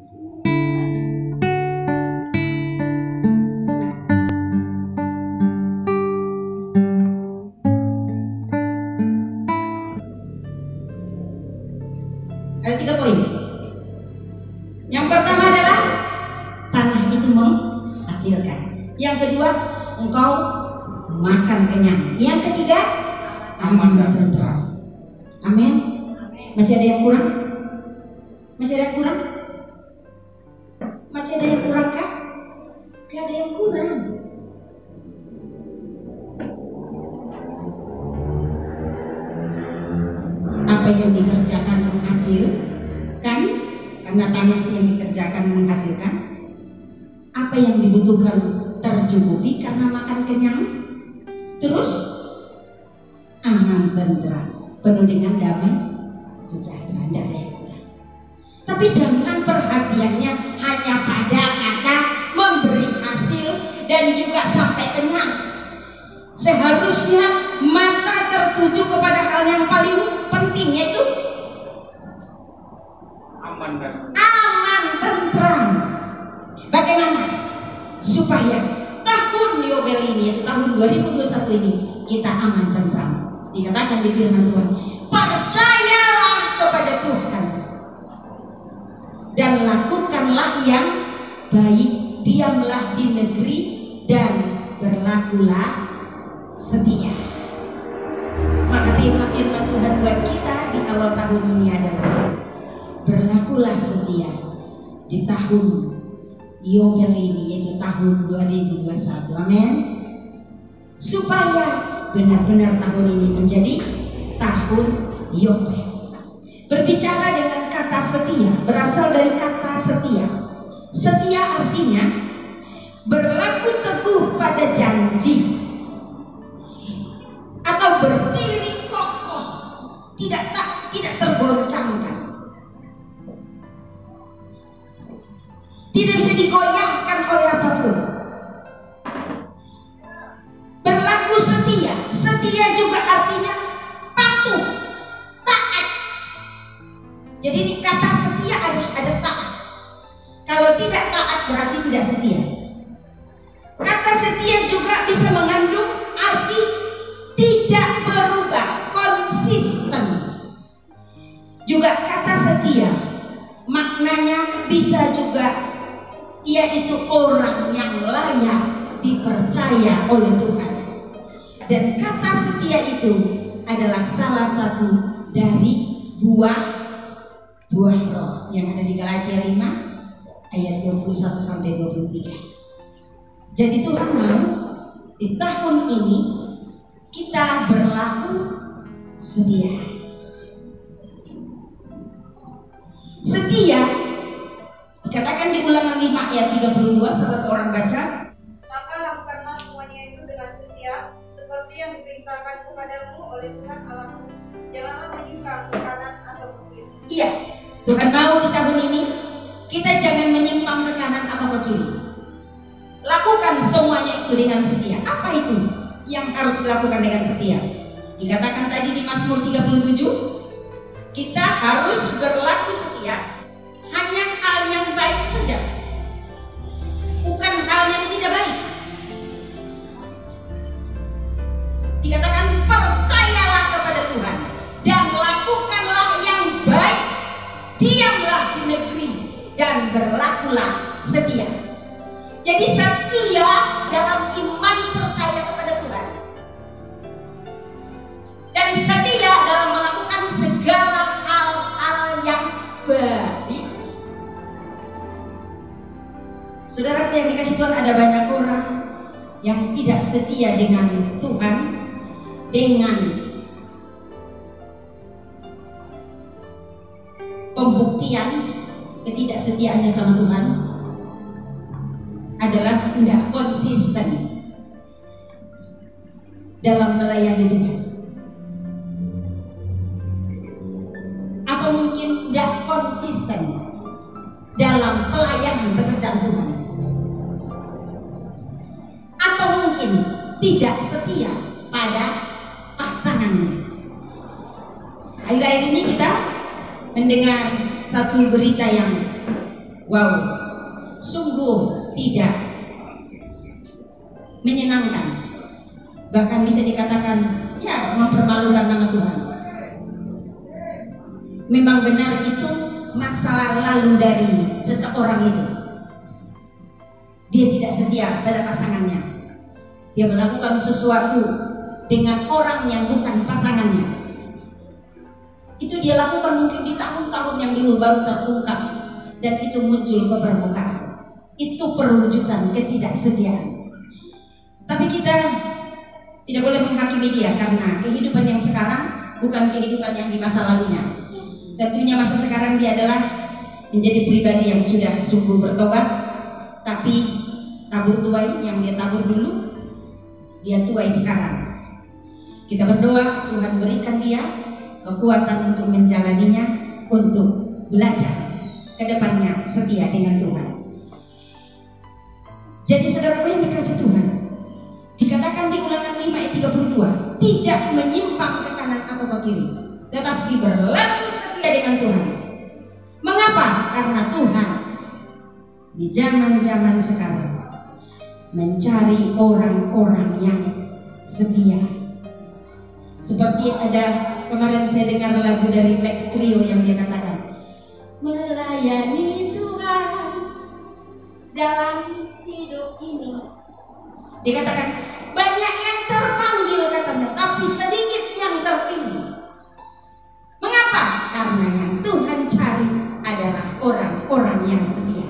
Ada 3 poin. Yang pertama adalah tanah itu menghasilkan. Yang kedua, engkau makan kenyang. Yang ketiga, aman dan tentram. Amin. Masih ada yang kurang? Masih ada yang kurang? Masih ada yang kurang kah? Gak ada yang kurang. Apa yang dikerjakan menghasilkan, karena tanah yang dikerjakan menghasilkan. Apa yang dibutuhkan tercukupi karena makan kenyang. Terus aman tentram, penuh dengan damai sejahtera. Tidak ada yang kurang. Tapi jangan perhatiannya hanya pada kata memberi hasil dan juga sampai kenyang. Seharusnya mata tertuju kepada hal yang paling penting, yaitu aman tentram. Bagaimana supaya tahun Yobel ini, yaitu tahun 2021 ini, kita aman tentram? Dikatakan di firman Tuhan, percayalah kepada Tuhan dan lakukanlah yang baik, diamlah di negeri dan berlakulah setia. Maka tema firman Tuhan buat kita di awal tahun ini adalah berlakulah setia di tahun Yobel ini, yaitu tahun 2021. Amin. Supaya benar-benar tahun ini menjadi tahun Yobel. Berbicara dengan kata setia, berasal dari kata setia. Setia artinya berlaku teguh pada janji atau berdiri kokoh, tidak tergoncangkan, tidak bisa digoyahkan oleh apapun. Berlaku setia. Setia juga artinya patuh, taat. Jadi di kata setia harus ada taat. Kalau tidak taat berarti tidak setia. Kata setia juga bisa mengandung arti tidak berubah, konsisten. Juga kata setia maknanya bisa juga yaitu orang yang layak dipercaya oleh Tuhan. Dan kata setia itu adalah salah satu dari buah roh yang ada di Galatia 5 ayat 21 sampai 23. Jadi Tuhan mau di tahun ini kita berlaku setia. Setia dikatakan di Ulangan 5 ayat 32, salah seorang baca, maka lakukanlah semuanya itu dengan setia, seperti yang diperintahkan kepadamu oleh Tuhan Allahmu. Janganlah menyimpang ke kanan atau ke kiri. Iya, Tuhan mau di tahun ini kita jangan menyimpang ke kanan atau ke kiri. Lakukan semuanya itu dengan setia. Apa itu yang harus dilakukan dengan setia? Dikatakan tadi di Mazmur 37, kita harus berlaku setia hanya hal yang baik saja, bukan hal yang tidak baik. Dikatakan percayalah kepada Tuhan dan lakukanlah yang baik, diamlah di negeri dan berlakulah setia. Jadi setia dalam iman percaya kepada Tuhan dan setia dalam melakukan segala hal-hal yang baik. Saudara yang dikasih Tuhan, ada banyak orang yang tidak setia dengan Tuhan, dengan pembuktian ketidaksetiaannya sama Tuhan adalah tidak konsisten dalam melayani Tuhan, atau mungkin tidak konsisten dalam pelayanan pekerjaan Tuhan, atau mungkin tidak setia pada pasangannya. Akhir-akhir ini kita mendengar satu berita yang Wow, sungguh tidak menyenangkan. Bahkan bisa dikatakan ya mempermalukan nama Tuhan. Memang benar itu masa lalu dari seseorang itu. Dia tidak setia pada pasangannya. Dia melakukan sesuatu dengan orang yang bukan pasangannya. Itu dia lakukan mungkin di tahun-tahun yang dulu baru terungkap, dan itu muncul ke permukaan. Itu perwujudan ketidaksetiaan. Tapi kita tidak boleh menghakimi dia, karena kehidupan yang sekarang bukan kehidupan yang di masa lalunya. Tentunya masa sekarang dia adalah menjadi pribadi yang sudah sungguh bertobat, tapi tabur tuai yang dia tabur dulu, dia tuai sekarang. Kita berdoa Tuhan berikan dia kekuatan untuk menjalaninya, untuk belajar ke depannya setia dengan Tuhan. Jadi saudara yang dikasih Tuhan, dikatakan di Ulangan 5 ayat 32, tidak menyimpang ke kanan atau ke kiri, tetapi berlaku setia dengan Tuhan. Mengapa? Karena Tuhan di zaman-zaman sekarang mencari orang-orang yang setia. Seperti ada kemarin saya dengar lagu dari Lex Trio yang dia katakan, melayani Tuhan dalam hidup ini. Dikatakan banyak yang terpanggil katanya, tapi sedikit yang terpilih. Mengapa? Karena yang Tuhan cari adalah orang-orang yang setia.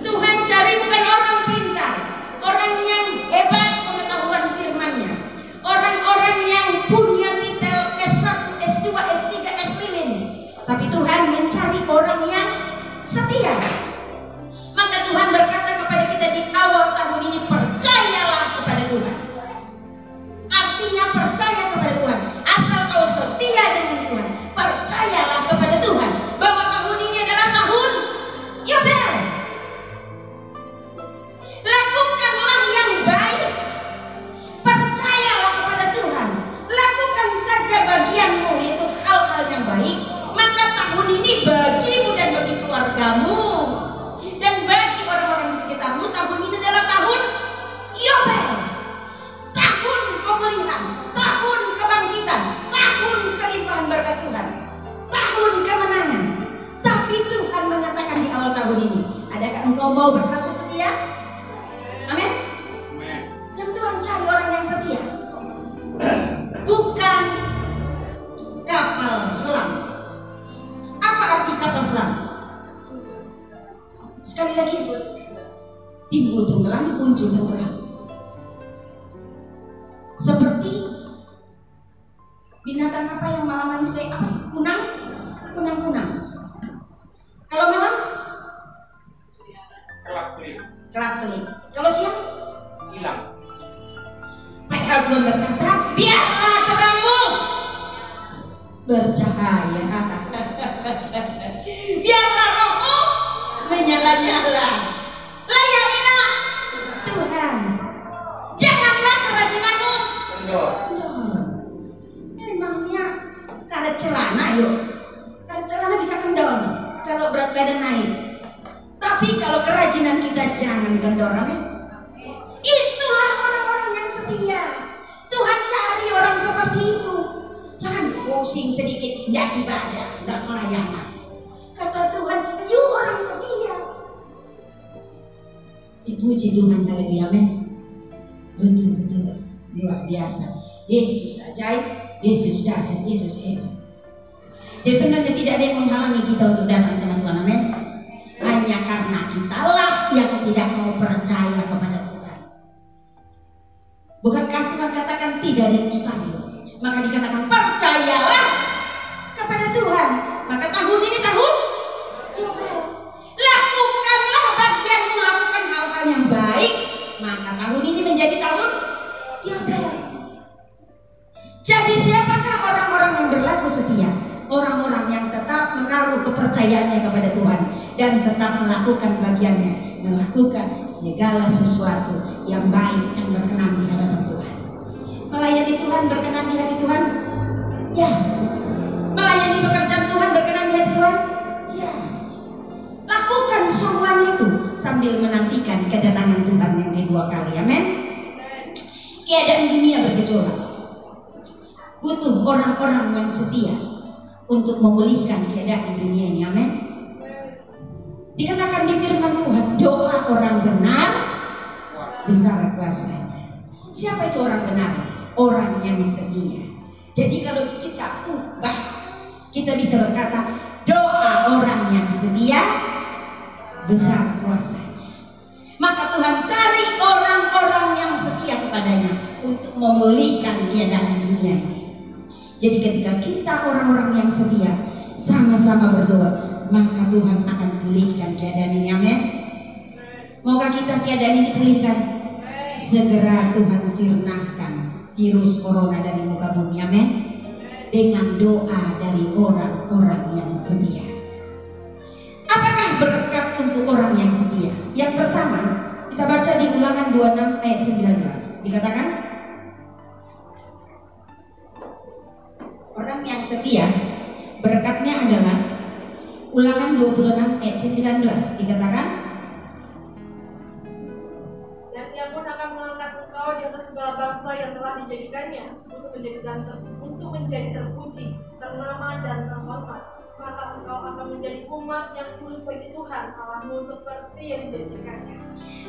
Tuhan cari bukan orang pintar, orang yang hebat pengetahuan firman-Nya, orang-orang yang punya titel S1, S2, S3, S5, tapi Tuhan mencari orang yang setia. Maka Tuhan berkata kepada kita di awal tahun ini, percayalah kepada Tuhan. Artinya percaya kepada Tuhan. Asal kau setia dengan Tuhan, percayalah kepada Tuhan bahwa tahun ini adalah tahun Yobel. Lakukanlah yang baik, percayalah kepada Tuhan, lakukan saja bagianmu, yaitu hal-hal yang baik. Maka tahun ini bagimu dan bagi keluargamu dan bagi orang-orang di sekitarmu, tahun ini adalah tahun Yobel, tahun pemulihan, tahun kebangkitan, tahun kelimpahan berkat Tuhan, tahun kemenangan. Tapi Tuhan mengatakan di awal tahun ini, adakah engkau mau berlaku setia? Amin. Yang Tuhan cari orang yang setia, bukan kapal selam. Apa arti kapal selam? Sekali lagi, timbul tenggelam, muncul tenggelam. Seperti binatang apa yang malaman itu kayak apa? Kunang. Kalau malam? Kelap-kelip. Kalau siang? Hilang. Padahal Tuhan berkata, biarlah terangmu bercahaya. Biarlah rohmu menyala-nyala. Layanilah Tuhan. Janganlah kerajinanmu Kendor. Memangnya kalau celana yuk, kalau celana bisa kendor kalau berat badan naik. Tapi kalau kerajinan kita jangan kendor, amin. Itulah orang-orang yang setia. Tuhan cari orang seperti itu. Jangan pusing sedikit, nggak ibadah, nggak pelayanan. Kata Tuhan, you orang setia. Dipuji Tuhan, haleluya, amin. Betul-betul luar biasa. Yesus ajaib, Yesus dahsyat, Yesus hebat. Jadi sebenarnya tidak ada yang menghalangi kita untuk datang sama Tuhan, amin. Hanya karena kitalah yang tidak mau percaya kepada Tuhan. Bukankah Tuhan katakan tidak ada yang mustahil? Maka dikatakan percayalah kepada Tuhan. Maka tahun ini tahun Yobel. Lakukanlah bagianmu, lakukan hal-hal yang baik. Maka tahun ini menjadi tahun Yobel. Jadi siapakah orang-orang yang berlaku setia? Orang-orang yang tetap menaruh kepercayaannya kepada Tuhan dan tetap melakukan bagiannya, melakukan segala sesuatu yang baik dan berkenan di hadapan Tuhan. Melayani Tuhan berkenan di hati Tuhan? Ya. Melayani pekerjaan Tuhan berkenan di hati Tuhan? Ya. sambil menantikan kedatangan Tuhan yang kedua kali. Amin. Keadaan dunia bergejolak, butuh orang-orang yang setia untuk memulihkan keadaan dunia ini. Amin. Dikatakan di firman Tuhan, doa orang benar besar kuasanya. Siapa itu orang benar? Orang yang setia. Jadi kalau kita ubah, kita bisa berkata, doa orang yang setia besar kuasanya. Maka Tuhan cari orang-orang yang setia kepadanya untuk memulihkan keadaan dunia ini. Jadi ketika kita orang-orang yang setia sama-sama berdoa, maka Tuhan akan pulihkan keadaan ini. Amin. Maukah kita keadaan ini pulihkan? Segera Tuhan sirnahkan virus corona dari muka bumi. Amin. Dengan doa dari orang-orang yang setia. Apakah berkat untuk orang yang setia? Yang pertama, kita baca di Ulangan 26 ayat 19. Dikatakan, orang yang setia berkatnya adalah, Ulangan 26 ayat 19 dikatakan, dan ia pun akan mengangkat engkau di atas segala bangsa yang telah dijadikannya untuk menjadi terpuji, ternama dan terhormat. Maka engkau akan menjadi umat yang kudus bagi Tuhan Allahmu seperti yang dijanjikannya.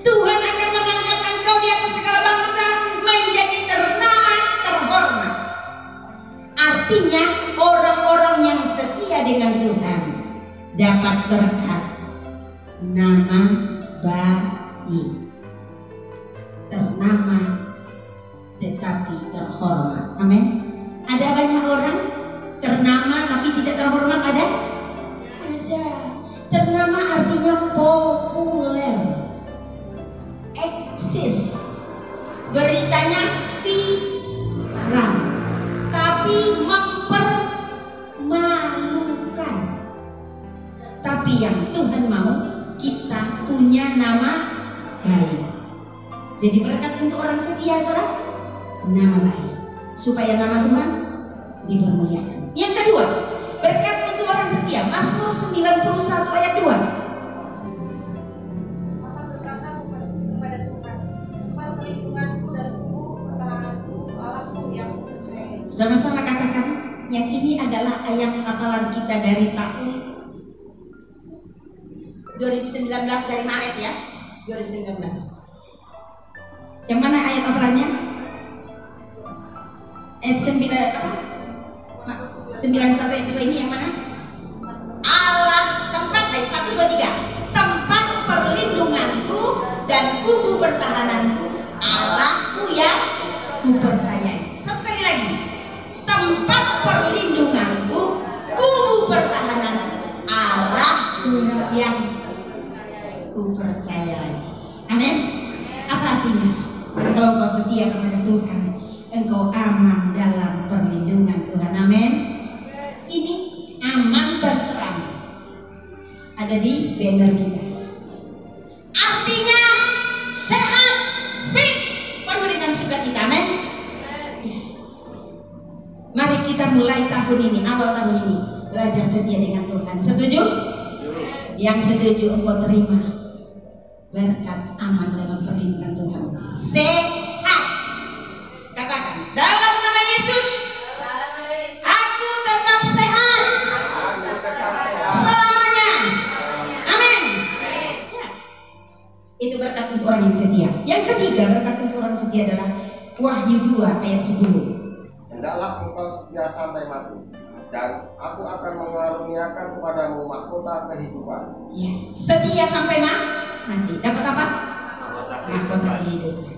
Tuhan akan mengangkat engkau di atas segala bangsa menjadi ternama, terhormat. Artinya orang-orang yang setia dengan Tuhan dapat berkat, nama baik, ternama tetapi terhormat. Amin. Ada banyak orang ternama tapi tidak terhormat, ada? Ada. Ternama artinya populer, eksis, beritanya viral, tapi mempermalukan. Tapi yang Tuhan mau, kita punya nama baik. Jadi berkat untuk orang setia adalah nama baik, supaya nama Tuhan dipermuliakan. Yang kedua, berkat untuk orang setia, Mazmur 91 ayat 2. Maka berkata kepada Tuhan, tempat perlindunganku dan tubuh pertahananku, Allahku yang percaya. Sama-sama katakan, yang ini adalah ayat hafalan kita dari tahun 2019, dari Maret ya, 2019. Yang mana ayat hafalannya? Ayat 9 apa? 91 ayat 2 ini yang mana? Allah tempat dari 1, 2, 3. Tempat perlindunganku dan kubu pertahananku, Allahku yang kupercayai. Sekali lagi, tempat perlindunganku, kubu pertahananku, Allahku yang kupercayai. Amin. Apa artinya? Kalau engkau setia kepada Tuhan, engkau aman dalam perlindungan Tuhan. Amin. Ini aman terterang, ada di banner kita. Artinya sehat, fit, penuh dengan sukacita. Amin. Mari kita mulai tahun ini, awal tahun ini, belajar setia dengan Tuhan. Setuju? Yang setuju engkau terima berkat aman dalam perlindungan Tuhan. Sehat. Katakan, dalam nama Yesus, aku tetap sehat selamanya. Amin. Ya. Itu berkat untuk orang yang setia. Yang ketiga, berkat untuk orang setia adalah Wahyu 2 ayat 10. Hendaklah engkau setia sampai mati, dan aku akan mengaruniakan kepadamu mahkota kehidupan. Ya. Setia sampai mati. Dapat apa? Mahkota kehidupan.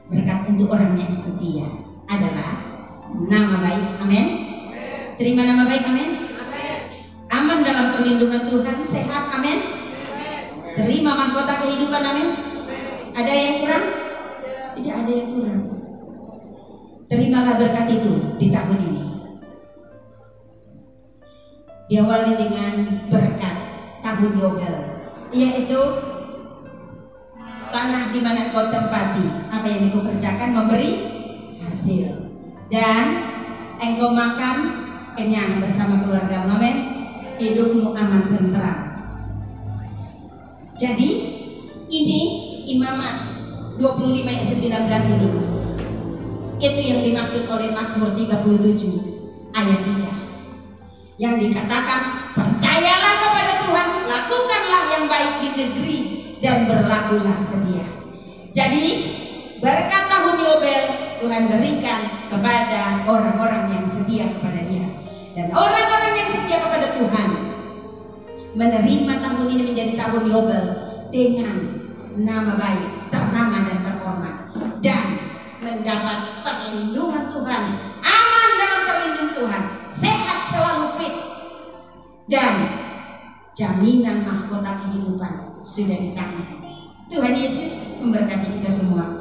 Berkat untuk orang yang setia adalah nama baik. Amin. Terima nama baik. Amin. Aman dalam perlindungan Tuhan, sehat. Amin. Terima mahkota kehidupan. Amin. Ada yang kurang? Tidak ada yang kurang. Terimalah berkat itu di tahun ini. Diawali dengan berkat tahun Yobel, yaitu tanah di mana kau tempati, apa yang kau kerjakan memberi hasil, dan engkau makan kenyang bersama keluarga. Amin. Hidupmu aman tentram. Jadi Ini Imamat 25 ayat 19 ini. Itu yang dimaksud oleh Mazmur 37 ayat 3. Yang dikatakan, percayalah kepada Tuhan, lakukanlah yang baik di negeri, dan berlakulah setia. Jadi berkat tahun Yobel Tuhan berikan kepada orang-orang yang setia kepada Dia. Dan orang-orang yang setia kepada Tuhan menerima tahun ini menjadi tahun Yobel dengan nama baik, ternama dan terhormat, dan mendapat perlindungan Tuhan, aman dalam perlindungan Tuhan, sehat selalu fit, dan jaminan mahkota kehidupan sudah di tangan. Tuhan Yesus memberkati kita semua.